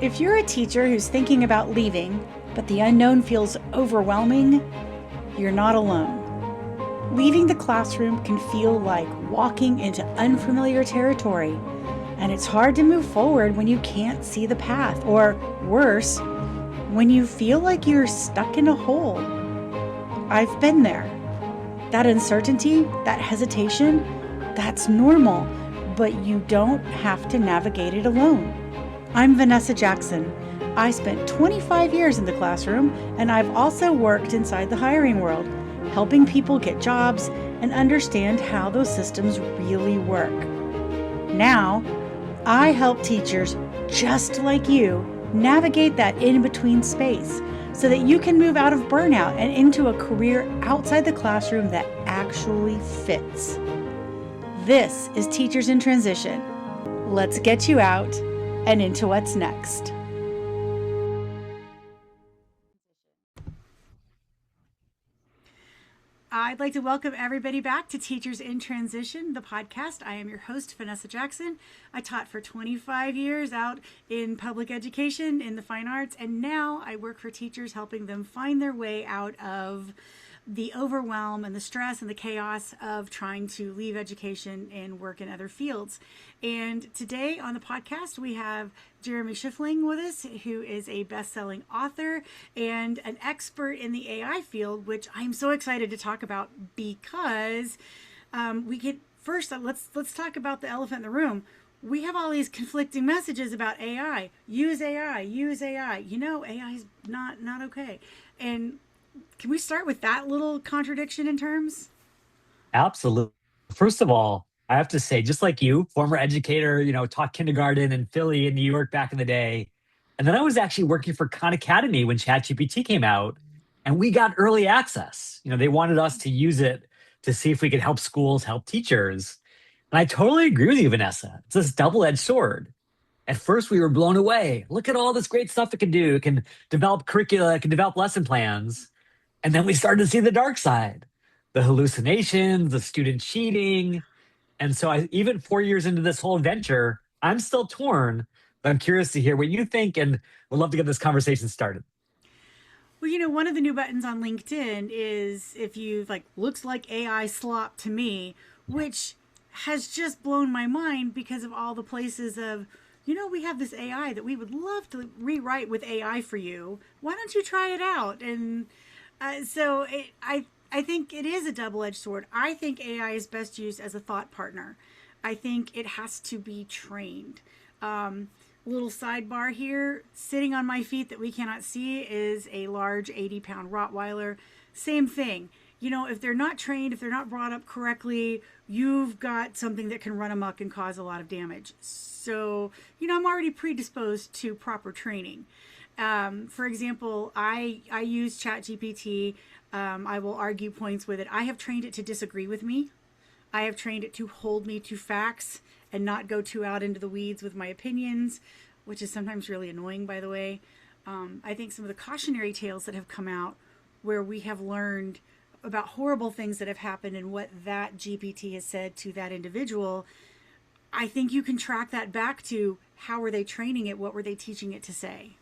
If you're a teacher who's thinking about leaving, but the unknown feels overwhelming, you're not alone. Leaving the classroom can feel like walking into unfamiliar territory, and it's hard to move forward when you can't see the path, or worse, when you feel like you're stuck in a hole. I've been there. That uncertainty, that hesitation, that's normal, but you don't have to navigate it alone. I'm Vanessa Jackson. I spent 25 years in the classroom, and I've also worked inside the hiring world, helping people get jobs and understand how those systems really work. Now, I help teachers just like you navigate that in-between space so that you can move out of burnout and into a career outside the classroom that actually fits. This is Teachers in Transition. Let's get you out and into what's next. I'd like to welcome everybody back to Teachers in Transition, the podcast. I am your host, Vanessa Jackson. I taught for 25 years out in public education in the fine arts, and now I work for teachers helping them find their way out of the overwhelm and the stress and the chaos of trying to leave education and work in other fields. And today on the podcast, we have Jeremy Schifeling with us, who is a best-selling author and an expert in the AI field, which I'm so excited to talk about because let's talk about the elephant in the room. We have all these conflicting messages about AI. Use AI, use AI. You know, AI is not okay. And can we start with that little contradiction in terms? Absolutely. First of all, I have to say, just like you, former educator, taught kindergarten in Philly in New York back in the day. And then I was actually working for Khan Academy when ChatGPT came out, and we got early access. They wanted us to use it to see if we could help schools, help teachers. And I totally agree with you, Vanessa. It's this double-edged sword. At first, we were blown away. Look at all this great stuff it can do. It can develop curricula, it can develop lesson plans. And then we started to see the dark side, the hallucinations, the student cheating. And so even 4 years into this whole venture, I'm still torn, but I'm curious to hear what you think and would love to get this conversation started. Well, one of the new buttons on LinkedIn is if you looks like AI slop to me, which has just blown my mind because of all the places of, we have this AI that we would love to rewrite with AI for you. Why don't you try it out? And I think it is a double-edged sword. I think AI is best used as a thought partner. I think it has to be trained. Little sidebar here, sitting on my feet that we cannot see is a large 80-pound Rottweiler. Same thing. If they're not trained, if they're not brought up correctly, you've got something that can run amok and cause a lot of damage. So, I'm already predisposed to proper training. For example, I use ChatGPT. I will argue points with it. I have trained it to disagree with me. I have trained it to hold me to facts and not go too out into the weeds with my opinions, which is sometimes really annoying, by the way. I think some of the cautionary tales that have come out where we have learned about horrible things that have happened and what that GPT has said to that individual, I think you can track that back to how were they training it? What were they teaching it to say?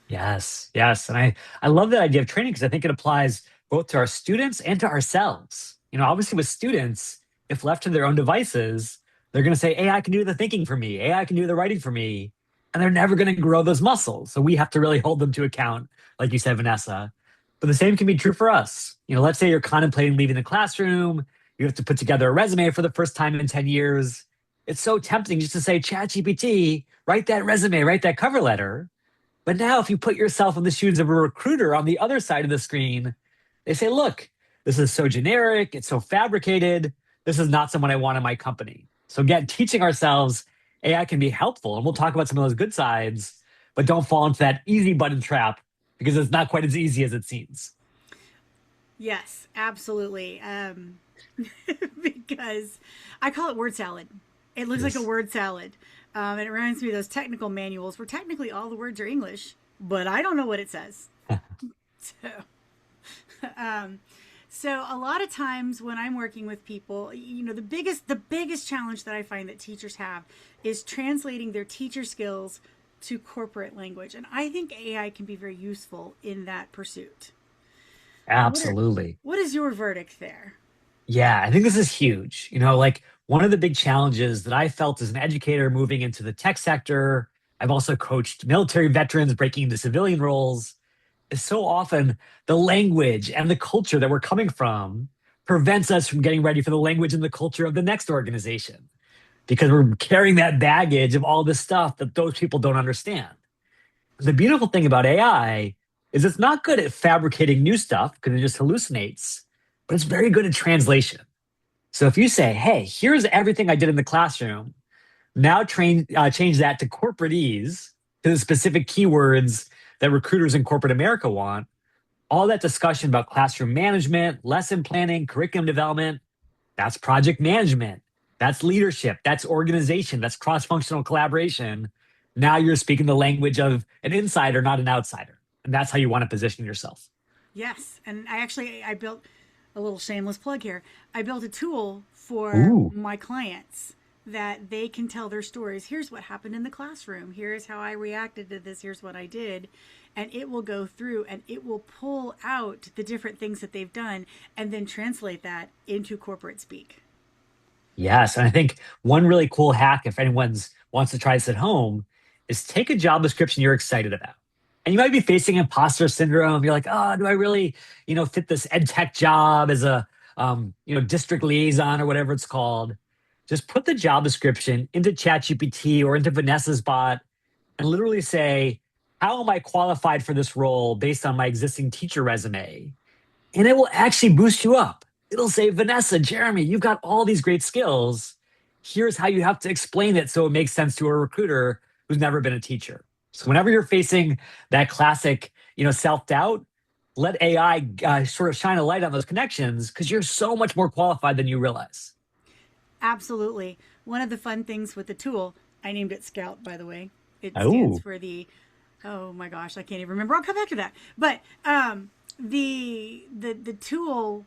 Yes, yes. And I love that idea of training because I think it applies both to our students and to ourselves. Obviously with students, if left to their own devices, they're going to say, AI can do the thinking for me. AI can do the writing for me. And they're never going to grow those muscles. So we have to really hold them to account, like you said, Vanessa. But the same can be true for us. Let's say you're contemplating leaving the classroom. You have to put together a resume for the first time in 10 years. It's so tempting just to say, ChatGPT, write that resume, write that cover letter. But now, if you put yourself in the shoes of a recruiter on the other side of the screen, they say, look, this is so generic, it's so fabricated, this is not someone I want in my company. So, again, teaching ourselves AI can be helpful, and we'll talk about some of those good sides, but don't fall into that easy button trap because it's not quite as easy as it seems. Yes, absolutely. Because I call it word salad. It looks like a Yes. word salad. And it reminds me of those technical manuals where technically all the words are English, but I don't know what it says. So, um, so a lot of times when I'm working with people, the biggest challenge that I find that teachers have is translating their teacher skills to corporate language. And I think AI can be very useful in that pursuit. What are Absolutely. what is your verdict there? Yeah, I think this is huge. Like one of the big challenges that I felt as an educator moving into the tech sector, I've also coached military veterans breaking into civilian roles, is so often the language and the culture that we're coming from prevents us from getting ready for the language and the culture of the next organization because we're carrying that baggage of all this stuff that those people don't understand. The beautiful thing about AI is it's not good at fabricating new stuff because it just hallucinates, but it's very good at translation. So if you say, hey, here's everything I did in the classroom, now change that to corporatese, to the specific keywords that recruiters in corporate America want, all that discussion about classroom management, lesson planning, curriculum development, that's project management, that's leadership, that's organization, that's cross functional collaboration. Now you're speaking the language of an insider, not an outsider. And that's how you want to position yourself. Yes, and I built a little shameless plug here. I built a tool for Ooh. my clients that they can tell their stories. Here's what happened in the classroom. Here's how I reacted to this. Here's what I did. And it will go through and it will pull out the different things that they've done and then translate that into corporate speak. Yes, and I think one really cool hack, if anyone's wants to try this at home, is take a job description you're excited about. And you might be facing imposter syndrome. You're like, oh, do I really, fit this ed tech job as a, district liaison or whatever it's called? Just put the job description into ChatGPT or into Vanessa's bot and literally say, how am I qualified for this role based on my existing teacher resume? And it will actually boost you up. It'll say, Vanessa, Jeremy, you've got all these great skills. Here's how you have to explain it so it makes sense to a recruiter who's never been a teacher. So whenever you're facing that classic, self-doubt, let AI sort of shine a light on those connections because you're so much more qualified than you realize. Absolutely. One of the fun things with the tool, I named it Scout, by the way. It stands Oh, for oh my gosh, I can't even remember. I'll come back to that. But the tool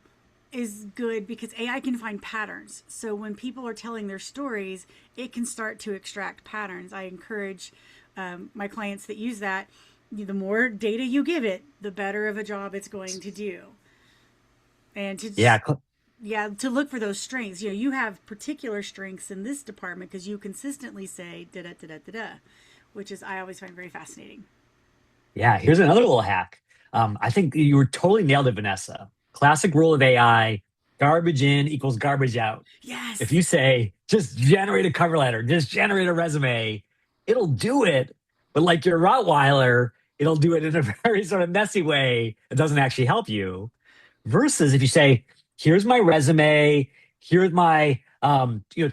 is good because AI can find patterns. So when people are telling their stories, it can start to extract patterns. I encourage my clients that use that. The more data you give it, the better of a job it's going to do. And to yeah. yeah, to look for those strengths. You have particular strengths in this department because you consistently say da da da da da da, which is I always find very fascinating. Yeah, here's another little hack. I think you were totally nailed it, Vanessa. Classic rule of AI, garbage in equals garbage out. If Yes. you say, just generate a cover letter, just generate a resume, it'll do it. But like your Rottweiler, it'll do it in a very sort of messy way that doesn't actually help you. Versus if you say, here's my resume, here's my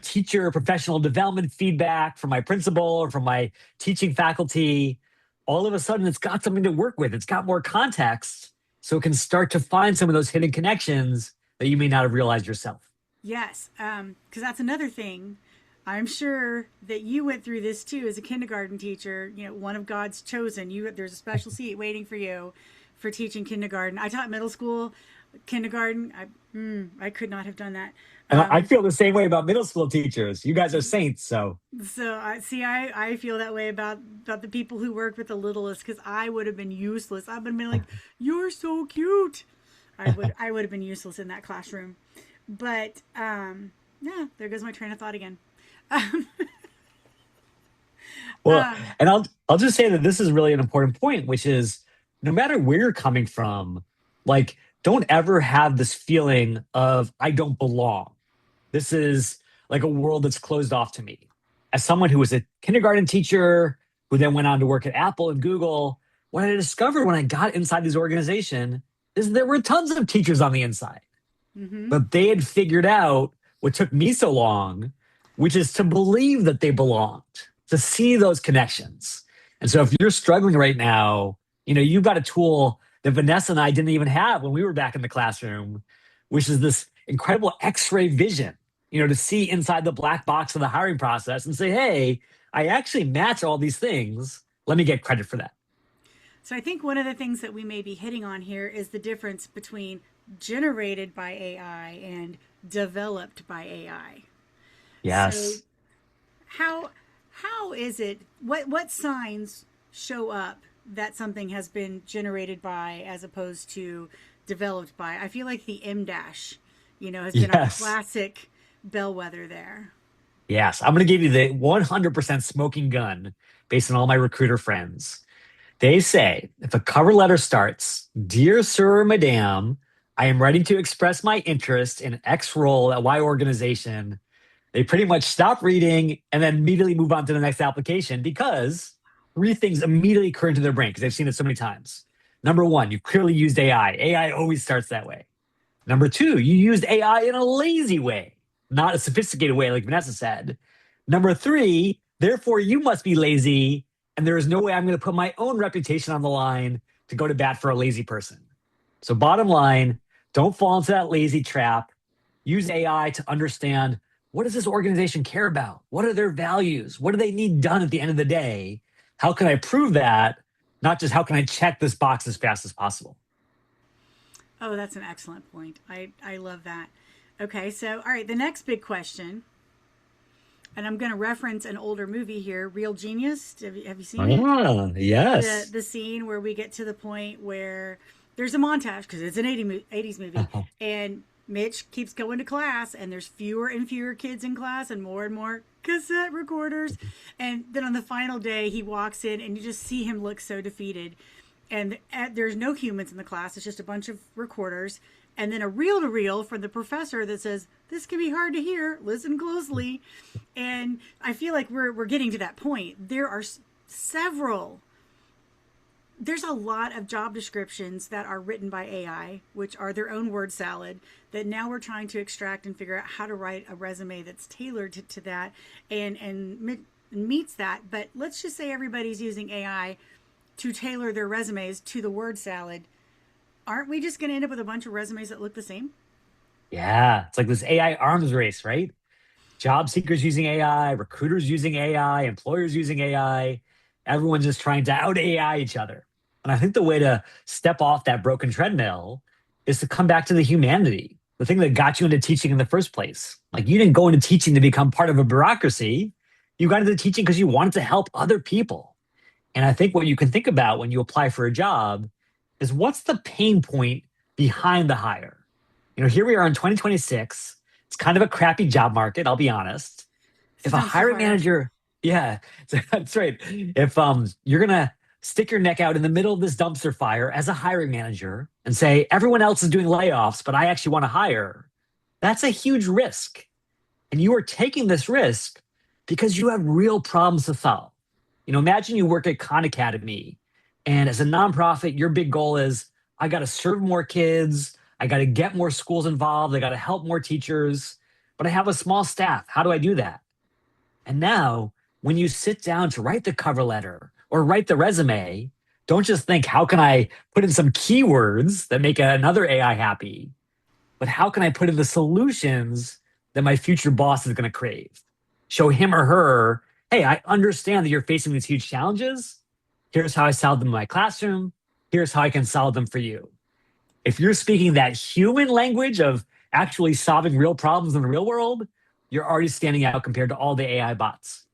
teacher professional development feedback from my principal or from my teaching faculty, all of a sudden it's got something to work with. It's got more context, so it can start to find some of those hidden connections that you may not have realized yourself. Yes, because that's another thing. I'm sure that you went through this too as a kindergarten teacher. One of God's chosen. There's a special seat waiting for you for teaching kindergarten. I taught middle school, kindergarten. I could not have done that. And I Um, feel the same way about middle school teachers. You guys are saints, so so I see. I feel that way about the people who work with the littlest because I would have been useless. I've been like, "You're so cute." I would have been useless in that classroom. But yeah, there goes my train of thought again. Um, well, um, and I'll just say that this is really an important point, which is no matter where you're coming from, like don't ever have this feeling of I don't belong. This is like a world that's closed off to me. As someone who was a kindergarten teacher, who then went on to work at Apple and Google, what I discovered when I got inside this organization is there were tons of teachers on the inside, mm-hmm. but they had figured out what took me so long, which is to believe that they belonged, to see those connections. And so if you're struggling right now, you've got a tool that Vanessa and I didn't even have when we were back in the classroom, which is this incredible X-ray vision, to see inside the black box of the hiring process and say, hey, I actually match all these things. Let me get credit for that. So I think one of the things that we may be hitting on here is the difference between generated by AI and developed by AI. So Yes. how how is it? What signs show up that something has been generated by as opposed to developed by? I feel like the M dash, has been our Yes. classic bellwether there. Yes. I'm going to give you the 100% smoking gun based on all my recruiter friends. They say if a cover letter starts, Dear Sir or Madam, I am ready to express my interest in X role at Y organization. They pretty much stop reading and then immediately move on to the next application because three things immediately occur into their brain because they've seen it so many times. Number one, you clearly used AI. AI always starts that way. Number two, you used AI in a lazy way, not a sophisticated way, like Vanessa said. Number three, therefore, you must be lazy. And there is no way I'm going to put my own reputation on the line to go to bat for a lazy person. So, bottom line, don't fall into that lazy trap. Use AI to understand what does this organization care about? What are their values? What do they need done at the end of the day? How can I prove that? Not just how can I check this box as fast as possible? Oh, that's an excellent point. I love that. Okay, so all right, the next big question, and I'm going to reference an older movie here, Real Genius. Have you seen it? Ah, the yes. the scene where we get to the point where there's a montage because it's an 80s movie, and Mitch keeps going to class, and there's fewer and fewer kids in class and more cassette recorders. And then on the final day, he walks in, and you just see him look so defeated. And there's no humans in the class, it's just a bunch of recorders. And then a reel to reel from the professor that says, "This can be hard to hear, listen closely." And I feel like we're getting to that point. Several there's a lot of job descriptions that are written by AI, which are their own word salad, that now we're trying to extract and figure out how to write a resume that's tailored to that and meets that. But let's just say everybody's using AI to tailor their resumes to the word salad. Aren't we just going to end up with a bunch of resumes that look the same? Yeah. It's like this AI arms race, right? Job seekers using AI, recruiters using AI, employers using AI. Everyone's just trying to out AI each other. And I think the way to step off that broken treadmill is to come back to the humanity, the thing that got you into teaching in the first place. Like you didn't go into teaching to become part of a bureaucracy. You got into teaching because you wanted to help other people. And I think what you can think about when you apply for a job is what's the pain point behind the hire? Here we are in 2026. It's kind of a crappy job market, I'll be honest. It's a If a dumpster hiring fire. manager, yeah, that's right. If you're gonna stick your neck out in the middle of this dumpster fire as a hiring manager and say everyone else is doing layoffs, but I actually want to hire, that's a huge risk. And you are taking this risk because you have real problems to solve. Imagine you work at Khan Academy, and as a nonprofit, your big goal is I got to serve more kids, I got to get more schools involved, I got to help more teachers, but I have a small staff. How do I do that? And now, when you sit down to write the cover letter or write the resume, don't just think, how can I put in some keywords that make another AI happy? But how can I put in the solutions that my future boss is going to crave? Show him or her, hey, I understand that you're facing these huge challenges. Here's how I solved them in my classroom. Here's how I can solve them for you. If you're speaking that human language of actually solving real problems in the real world, you're already standing out compared to all the AI bots.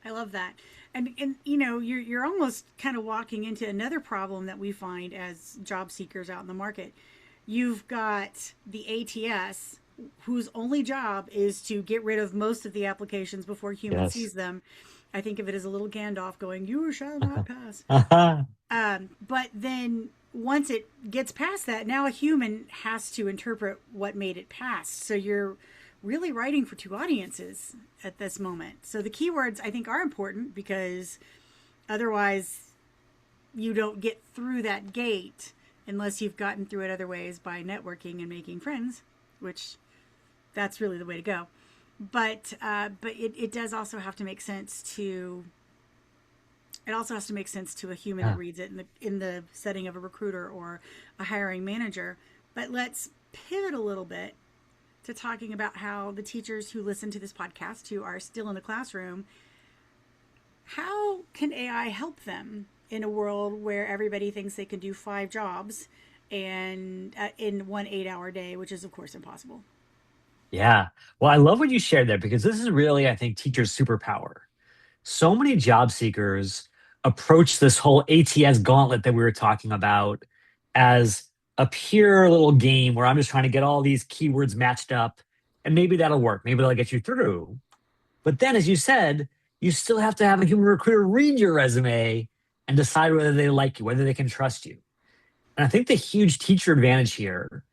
I love that. And you're almost kind of walking into another problem that we find as job seekers out in the market. You've got the ATS whose only job is to get rid of most of the applications before human Yes. sees them. I think of it as a little Gandalf going, "You shall not pass." But then once it gets past that, now a human has to interpret what made it pass. So you're really writing for two audiences at this moment. So the keywords I think are important because otherwise you don't get through that gate unless you've gotten through it other ways by networking and making friends, which that's really the way to go. But it does also have to make sense to it also has to make sense to a human that Yeah. reads it in the setting of a recruiter or a hiring manager. But let's pivot a little bit to talking about how the teachers who listen to this podcast, who are still in the classroom, how can AI help them in a world where everybody thinks they can do 5 jobs and in one 8-hour day, which is of course impossible. Yeah. Well, I love what you shared there because this is really, I think, teachers' superpower. so many job seekers approach this whole ATS gauntlet that we were talking about as a pure little game where I'm just trying to get all these keywords matched up, and maybe that'll work. Maybe that'll get you through. But then, as you said, you still have to have a human recruiter read your resume and decide whether they like you, whether they can trust you. And I think the huge teacher advantage here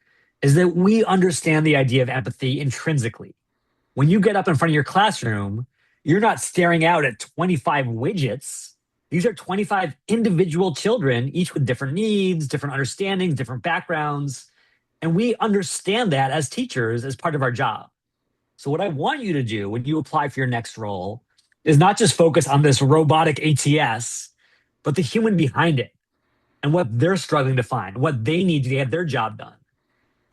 is that we understand the idea of empathy intrinsically. When you get up in front of your classroom, you're not staring out at 25 widgets. These are 25 individual children, each with different needs, different understandings, different backgrounds. And we understand that as teachers as part of our job. So, what I want you to do when you apply for your next role is not just focus on this robotic ATS, but the human behind it and what they're struggling to find, what they need to get their job done.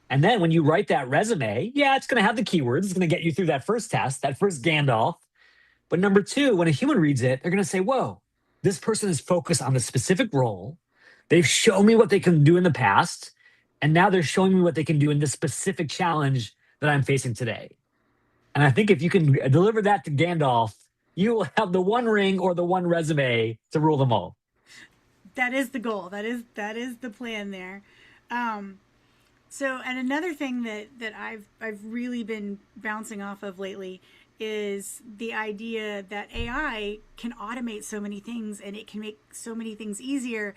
And then when you write that resume, yeah, it's going to have the keywords. It's going to get you through that first test, that first Gandalf. But number two, when a human reads it, they're going to say, whoa, this person is focused on the specific role. They've shown me what they can do in the past. And now they're showing me what they can do in this specific challenge that I'm facing today. And I think if you can deliver that to Gandalf, you will have the one ring or the one resume to rule them all. That is the goal. That is the plan there. Um, So, and another thing that I've really been bouncing off of lately is the idea that AI can automate so many things and it can make so many things easier.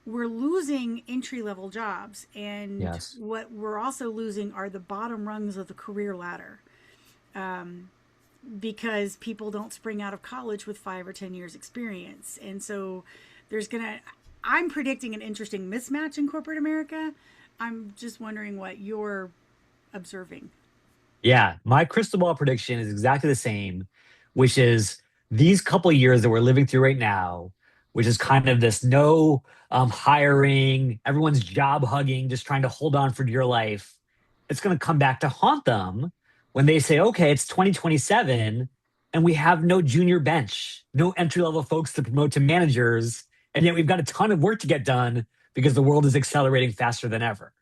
We're losing entry level jobs, and Yes. what we're also losing are the bottom rungs of the career ladder, because people don't spring out of college with 5 or 10 years experience, and so there's gonna. I'm predicting an interesting mismatch in corporate America. I'm just wondering what you're observing. Yeah, my crystal ball prediction is exactly the same, which is these couple of years that we're living through right now, which is kind of this no hiring, everyone's job hugging, just trying to hold on for dear life. It's going to come back to haunt them when they say, okay, it's 2027 and we have no junior bench, no entry level folks to promote to managers. And yet we've got a ton of work to get done because the world is accelerating faster than ever.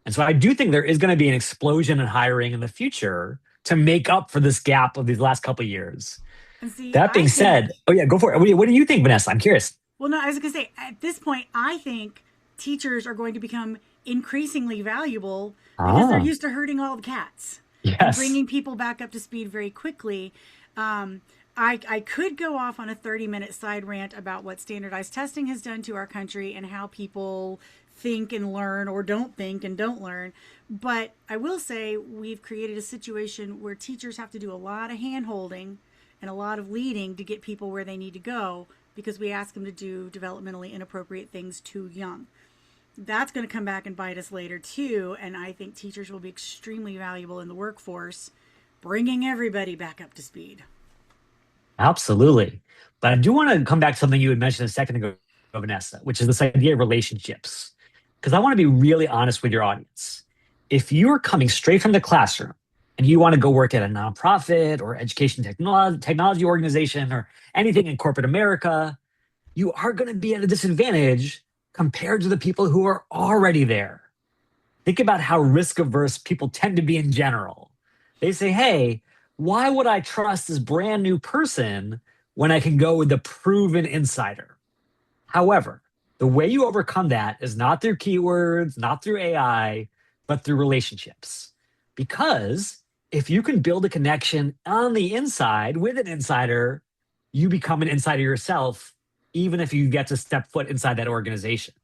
And so I do think there is going to be an explosion in hiring in the future to make up for this gap of these last couple of years. And see, That being I said, think, oh yeah, go for it. What do you think, Vanessa? I'm curious. well, no, I was going to say, at this point, I think teachers are going to become increasingly valuable because they're Ah, used to herding all the cats and yes. bringing people back up to speed very quickly. Um, I could go off on a 30-minute side rant about what standardized testing has done to our country and how people think and learn or don't think and don't learn. But I will say we've created a situation where teachers have to do a lot of hand holding and a lot of leading to get people where they need to go because we ask them to do developmentally inappropriate things too young. That's going to come back and bite us later too. And I think teachers will be extremely valuable in the workforce, bringing everybody back up to speed. Absolutely. But I do want to come back to something you had mentioned a second ago, Vanessa, which is this idea of relationships. Because I want to be really honest with your audience. If you're coming straight from the classroom and you want to go work at a nonprofit or education technology organization or anything in corporate America, you are going to be at a disadvantage compared to the people who are already there. Think about how risk averse people tend to be in general. They say, hey, why would I trust this brand new person when I can go with the proven insider? However, the way you overcome that is not through keywords, not through AI, but through relationships. Because if you can build a connection on the inside with an insider, you become an insider yourself, even if you get to step foot inside that organization.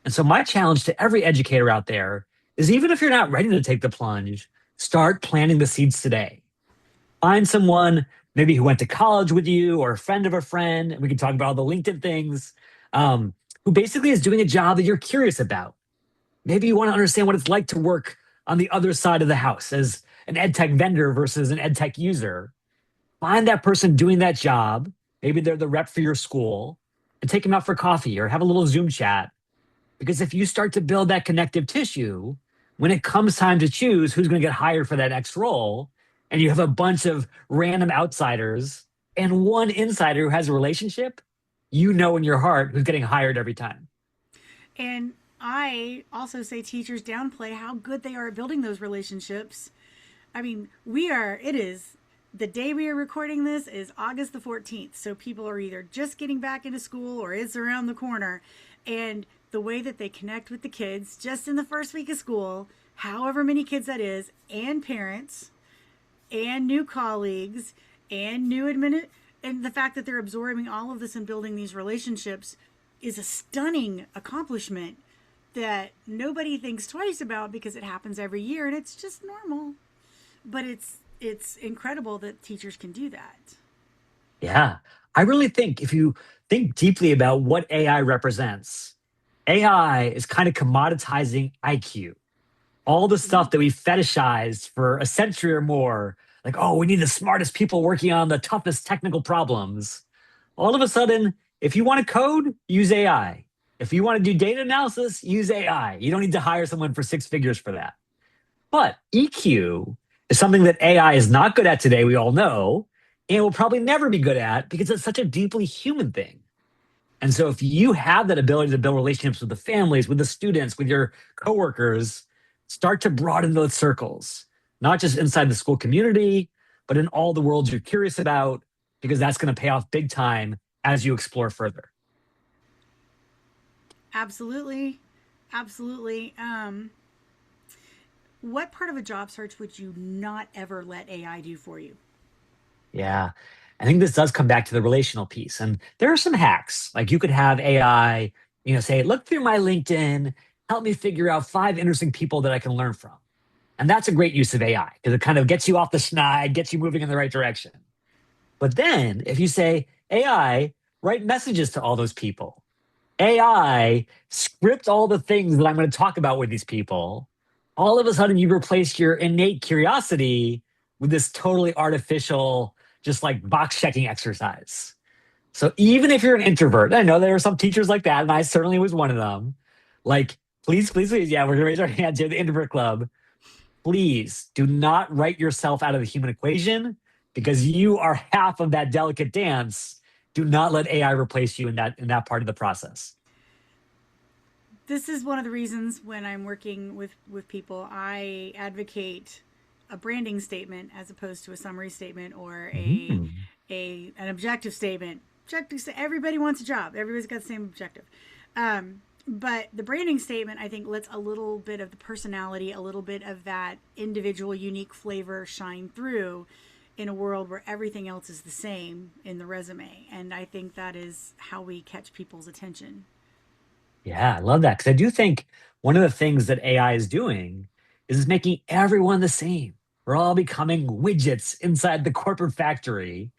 And so, my challenge to every educator out there is even if you're not ready to take the plunge, start planting the seeds today. Find someone maybe who went to college with you or a friend of a friend, and we can talk about all the LinkedIn things, who basically is doing a job that you're curious about. Maybe you want to understand what it's like to work on the other side of the house as an ed tech vendor versus an ed tech user. Find that person doing that job. Maybe they're the rep for your school and take them out for coffee or have a little Zoom chat. Because if you start to build that connective tissue, when it comes time to choose who's going to get hired for that next role, and you have a bunch of random outsiders and one insider who has a relationship, you know in your heart who's getting hired every time. And I also say teachers downplay how good they are at building those relationships. I mean, it is the day we are recording this is August the 14th. So people are either just getting back into school or it's around the corner. And the way that they connect with the kids just in the first week of school, however many kids that is, and parents, and new colleagues, and and the fact that they're absorbing all of this and building these relationships is a stunning accomplishment that nobody thinks twice about because it happens every year and it's just normal. But it's incredible that teachers can do that. Yeah. I really think if you think deeply about what AI represents, AI is kind of commoditizing IQ. All the Mm-hmm. stuff that we fetishized for a century or more, like, oh, we need the smartest people working on the toughest technical problems. All of a sudden, if you want to code, use AI. If you want to do data analysis, use AI. You don't need to hire someone for six figures for that. But EQ is something that AI is not good at today, we all know, and will probably never be good at because it's such a deeply human thing. And so if you have that ability to build relationships with the families, with the students, with your coworkers, start to broaden those circles, not just inside the school community, but in all the worlds you're curious about, because that's going to pay off big time as you explore further. Absolutely. Absolutely. What part of a job search would you not ever let AI do for you? Yeah. I think this does come back to the relational piece. And there are some hacks. Like you could have AI, say, look through my LinkedIn, help me figure out five interesting people that I can learn from. And that's a great use of AI because it kind of gets you off the schneid, gets you moving in the right direction. But then if you say, AI, write messages to all those people, AI, script all the things that I'm going to talk about with these people, all of a sudden you replace your innate curiosity with this totally artificial, just like box checking exercise. So even if you're an introvert, I know there are some teachers like that, and I certainly was one of them. Like, please, please, please, yeah, we're gonna raise our hands here, the introvert club. Please do not write yourself out of the human equation because you are half of that delicate dance. Do not let AI replace you in that part of the process. This is one of the reasons when I'm working with people, I advocate a branding statement as opposed to a summary statement or Mm. a an objective statement. Everybody wants a job. Everybody's got the same objective. But the branding statement, I think, lets a little bit of the personality, a little bit of that individual, unique flavor shine through in a world where everything else is the same in the resume. And I think that is how we catch people's attention. Yeah, I love that because I do think one of the things that AI is doing is making everyone the same. We're all becoming widgets inside the corporate factory.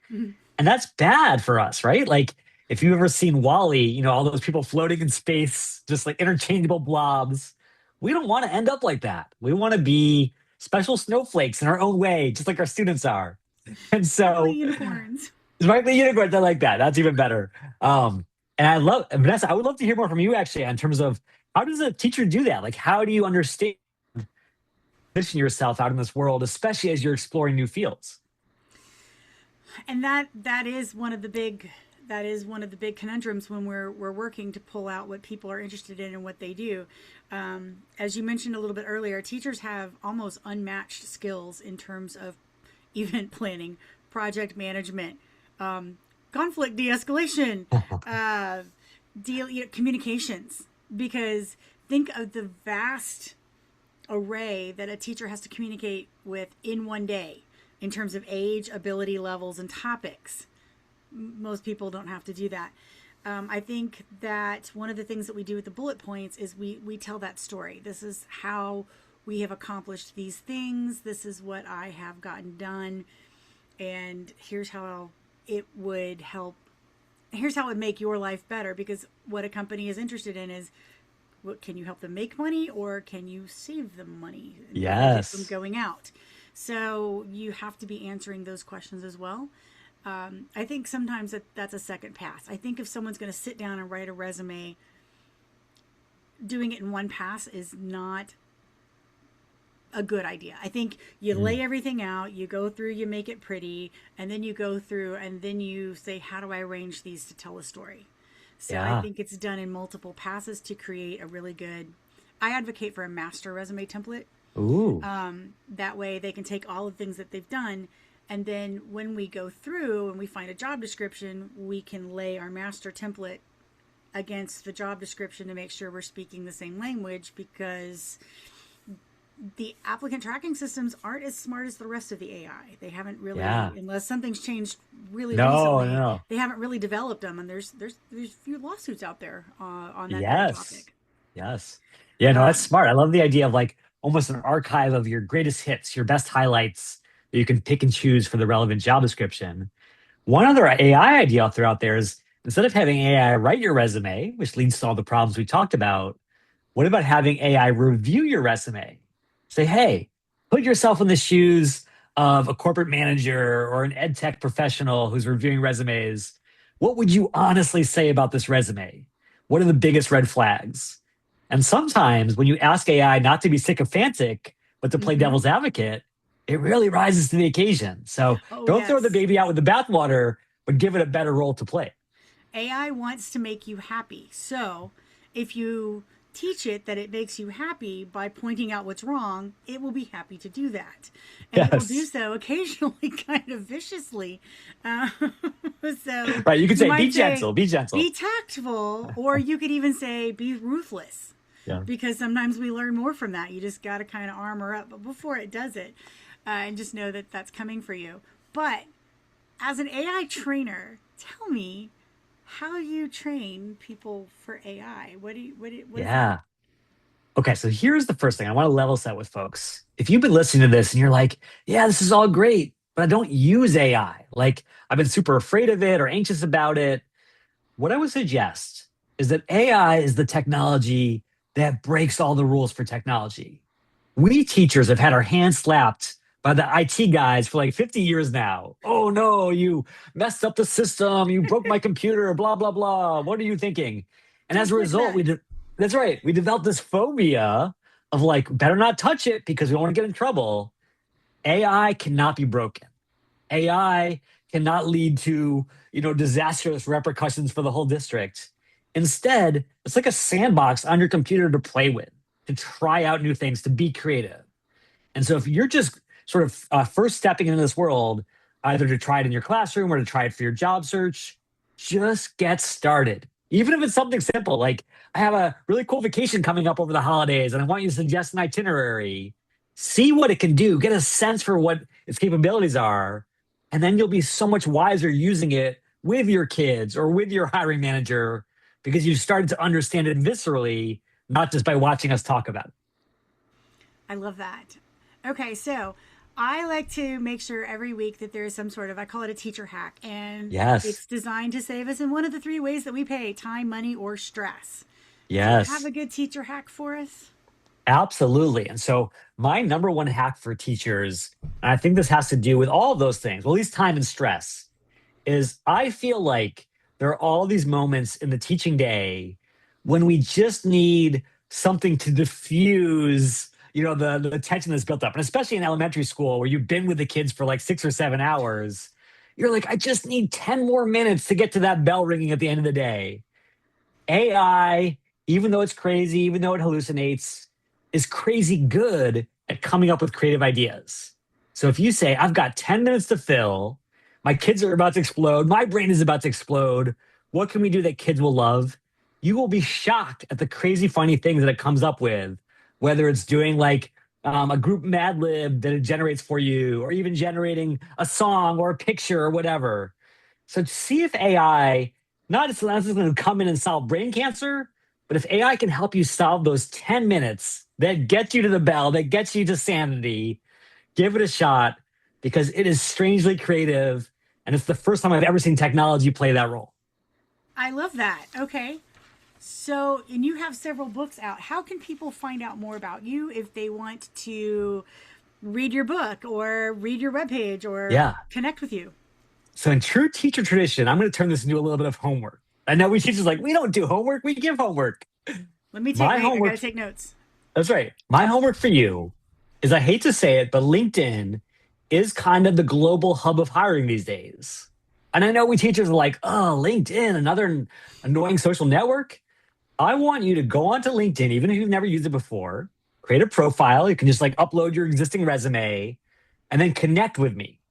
And that's bad for us, right? Like, if you've ever seen Wally, all those people floating in space, just like interchangeable blobs. We don't want to end up like that. We want to be special snowflakes in our own way, just like our students are. And Sparkly so, unicorns. sparkly unicorns, I like that. That's even better. And I love Vanessa. I would love to hear more from you actually in terms of how does a teacher do that? Like, how do you understand position yourself out in this world, especially as you're exploring new fields? And that is one of the big conundrums when we're working to pull out what people are interested in and what they do. As you mentioned a little bit earlier, teachers have almost unmatched skills in terms of event planning, project management, conflict de-escalation, uh, communications. Because think of the vast array that a teacher has to communicate with in one day in terms of age, ability levels, and topics. Most people don't have to do that. I think that one of the things that we do with the bullet points is we tell that story. This is how we have accomplished these things. This is what I have gotten done. And here's how it would help. Here's how it would make your life better, because what a company is interested in is, what can you help them make money, or can you save them money and prevent it from Yes. going out? So you have to be answering those questions as well. I think sometimes that's a second pass. I think if someone's going to sit down and write a resume, doing it in one pass is not a good idea. I think you lay Mm. everything out, you go through, you make it pretty, and then you go through and then you say, how do I arrange these to tell a story? So I Yeah. think it's done in multiple passes to create a really good. I advocate for a master resume template. Ooh. That way they can take all the things that they've done And then when we go through and we find a job description, we can lay our master template against the job description to make sure we're speaking the same language, because the applicant tracking systems aren't as smart as the rest of the AI. They haven't really, Yeah. unless something's changed really No, recently, no. they haven't really developed them. And there's a few lawsuits out there on that very Yes. topic. Yes. Yeah, no, that's Um, smart. I love the idea of like almost an archive of your greatest hits, your best highlights that you can pick and choose for the relevant job description. One other AI idea I'll throw out there is instead of having AI write your resume, which leads to all the problems we talked about, what about having AI review your resume? Say, hey, put yourself in the shoes of a corporate manager or an ed tech professional who's reviewing resumes. What would you honestly say about this resume? What are the biggest red flags? And sometimes when you ask AI not to be sycophantic, but to play mm-hmm. devil's advocate, it really rises to the occasion. So Oh, don't throw the yes. baby out with the bathwater, but give it a better role to play. AI wants to make you happy. So if you teach it that it makes you happy by pointing out what's wrong, it will be happy to do that. And it will do Yes. so occasionally, kind of viciously. Uh, so Right. You could you say, be might say, gentle, be gentle. be tactful, or you could even say, be ruthless. Yeah. Because sometimes we learn more from that. You just got to kind of armor up before it does it, and just know that that's coming for you. But as an AI trainer, tell me how you train people for AI. What is that? Yeah. Okay, so here's the first thing I want to level set with folks. If you've been listening to this and you're like, yeah, this is all great, but I don't use AI, like I've been super afraid of it or anxious about it, what I would suggest is that AI is the technology that breaks all the rules for technology. We teachers have had our hands slapped by the IT guys for like 50 years now. Oh no, you messed up the system, you broke my computer, blah, blah, blah. What are you thinking? And Don't as a click result, that. that's right, we developed this phobia of like, better not touch it because we don't want to get in trouble. AI cannot be broken. AI cannot lead to, disastrous repercussions for the whole district. Instead, it's like a sandbox on your computer to play with, to try out new things, to be creative. And so if you're just sort of first stepping into this world, either to try it in your classroom or to try it for your job search, just get started. Even if it's something simple, like I have a really cool vacation coming up over the holidays and I want you to suggest an itinerary. See what it can do, get a sense for what its capabilities are, and then you'll be so much wiser using it with your kids or with your hiring manager because you started to understand it viscerally, not just by watching us talk about it. I love that. Okay, so I like to make sure every week that there is some sort of, I call it a teacher hack, and Yes. it's designed to save us in one of the three ways that we pay: time, money, or stress. Do you have Yes. a good teacher hack for us? Absolutely. And so, my number one hack for teachers, and I think this has to do with all of those things, well, at least time and stress, is I feel like there are all these moments in the teaching day when we just need something to diffuse, the tension that's built up. And especially in elementary school where you've been with the kids for like 6 or 7 hours, you're like, I just need 10 more minutes to get to that bell ringing at the end of the day. AI, even though it's crazy, even though it hallucinates, is crazy good at coming up with creative ideas. So if you say, I've got 10 minutes to fill, my kids are about to explode, my brain is about to explode, what can we do that kids will love? You will be shocked at the crazy funny things that it comes up with, whether it's doing like a group Mad Lib that it generates for you, or even generating a song or a picture or whatever. So see if AI not just going to come in and solve brain cancer, but if AI can help you solve those 10 minutes that get you to the bell, that gets you to sanity, give it a shot because it is strangely creative. And it's the first time I've ever seen technology play that role. I love that. Okay. So, and you have several books out. How can people find out more about you if they want to read your book or read your webpage or Yeah. connect with you? So in true teacher tradition, I'm going to turn this into a little bit of homework. I know we teachers like, we don't do homework, we give homework. Let me take, My wait, I got to homework, take notes. that's right. My homework for you is I hate to say it, but LinkedIn is kind of the global hub of hiring these days. And I know we teachers are like, oh, LinkedIn, another annoying social network. I want you to go onto LinkedIn, even if you've never used it before, create a profile. You can just like upload your existing resume and then connect with me.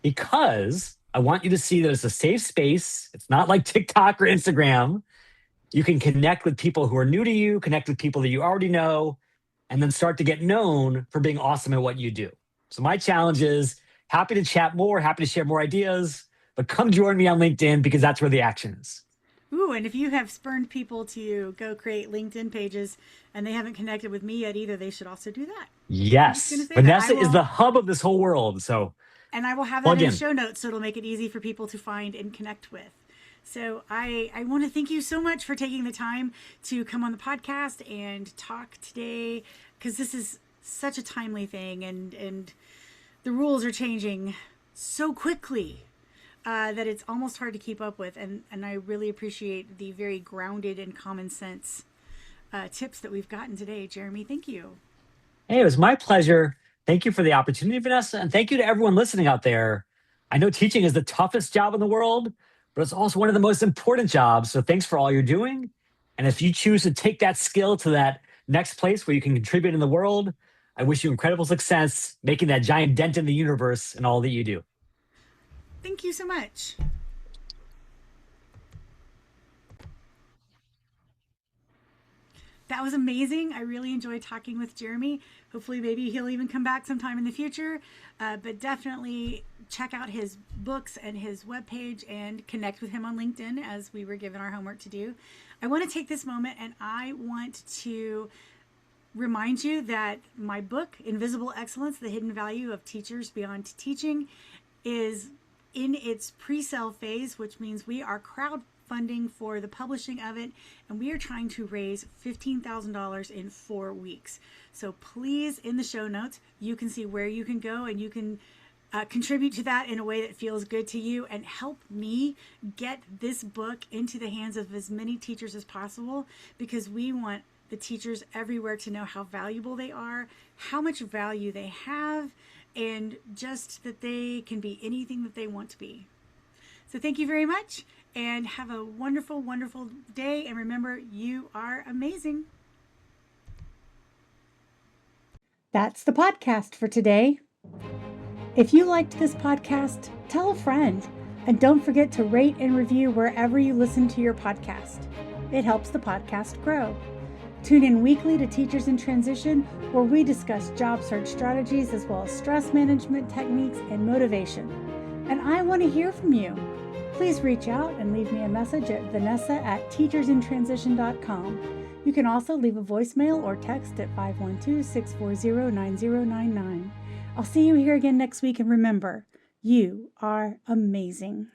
because I want you to see that it's a safe space. It's not like TikTok or Instagram. You can connect with people who are new to you, connect with people that you already know, and then start to get known for being awesome at what you do. So my challenge is happy to chat more, happy to share more ideas, but come join me on LinkedIn because that's where the action is. Ooh, and if you have spurned people to go create LinkedIn pages and they haven't connected with me yet either, they should also do that. I'm just going to Yes, say that. Vanessa is the hub of this whole world. So And I will have that plug in the in. show notes so it'll make it easy for people to find and connect with. So I want to thank you so much for taking the time to come on the podcast and talk today, because this is such a timely thing, and the rules are changing so quickly that it's almost hard to keep up with. And I really appreciate the very grounded and common sense tips that we've gotten today. Jeremy, thank you. Hey, it was my pleasure. Thank you for the opportunity, Vanessa. And thank you to everyone listening out there. I know teaching is the toughest job in the world, but it's also one of the most important jobs. So thanks for all you're doing. And if you choose to take that skill to that next place where you can contribute in the world, I wish you incredible success making that giant dent in the universe in all that you do. Thank you so much. That was amazing. I really enjoyed talking with Jeremy. Hopefully, maybe he'll even come back sometime in the future. But definitely check out his books and his webpage and connect with him on LinkedIn, as we were given our homework to do. I want to take this moment and I want to remind you that my book, Invisible Excellence, The Hidden Value of Teachers Beyond Teaching, is in its pre-sale phase, which means we are crowdfunding for the publishing of it, and we are trying to raise $15,000 in 4 weeks. So please, in the show notes, you can see where you can go, and you can contribute to that in a way that feels good to you, and help me get this book into the hands of as many teachers as possible, because we want the teachers everywhere to know how valuable they are, how much value they have, and just that they can be anything that they want to be. So thank you very much, and have a wonderful, wonderful day. And remember, you are amazing. That's the podcast for today. If you liked this podcast, tell a friend. And don't forget to rate and review wherever you listen to your podcast. It helps the podcast grow. Tune in weekly to Teachers in Transition, where we discuss job search strategies as well as stress management techniques and motivation. And I want to hear from you. Please reach out and leave me a message at vanessa@teachersintransition.com. You can also leave a voicemail or text at 512-640-9099. I'll see you here again next week, and remember, you are amazing.